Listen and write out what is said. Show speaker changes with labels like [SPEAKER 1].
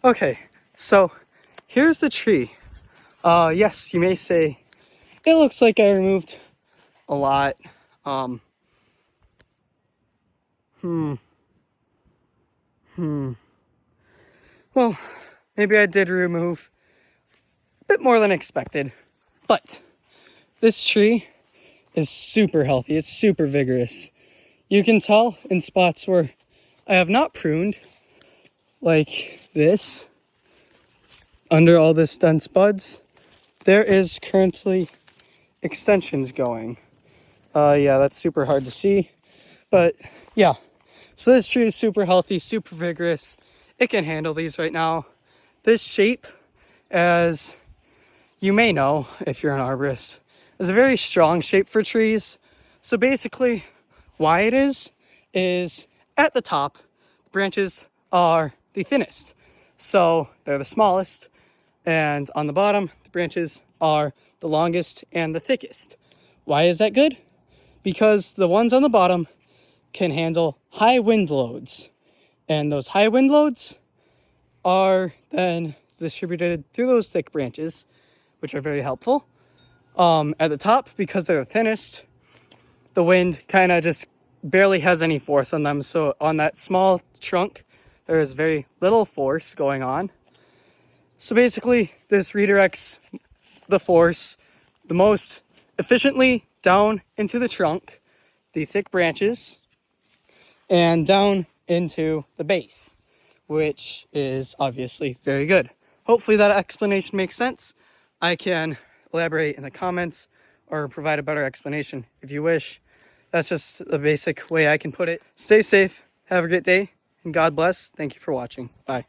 [SPEAKER 1] Okay, so here's the tree. Yes, you may say it looks like I removed a lot. Um, hmm. Well, maybe I did remove a bit more than expected, but this tree is super healthy. It's super vigorous. You can tell in spots where I have not pruned, like this, under all this dense buds, there is currently extensions going. Yeah, that's super hard to see, but yeah. So this tree is super healthy, super vigorous. It can handle these right now. This shape, as you may know if you're an arborist, is a very strong shape for trees. So basically, why it is at the top, branches are the thinnest. So they're the smallest, and on the bottom, the branches are the longest and the thickest. Why is that good? Because the ones on the bottom can handle high wind loads, and those high wind loads are then distributed through those thick branches, which are very helpful. At the top, because they're the thinnest, the wind kind of just barely has any force on them. So on that small trunk, there is very little force going on. So basically, this redirects the force the most efficiently down into the trunk, the thick branches, and down into the base, which is obviously very good. Hopefully that explanation makes sense. I can elaborate in the comments or provide a better explanation if you wish. That's just the basic way I can put it. Stay safe, have a great day, and God bless. Thank you for watching. Bye.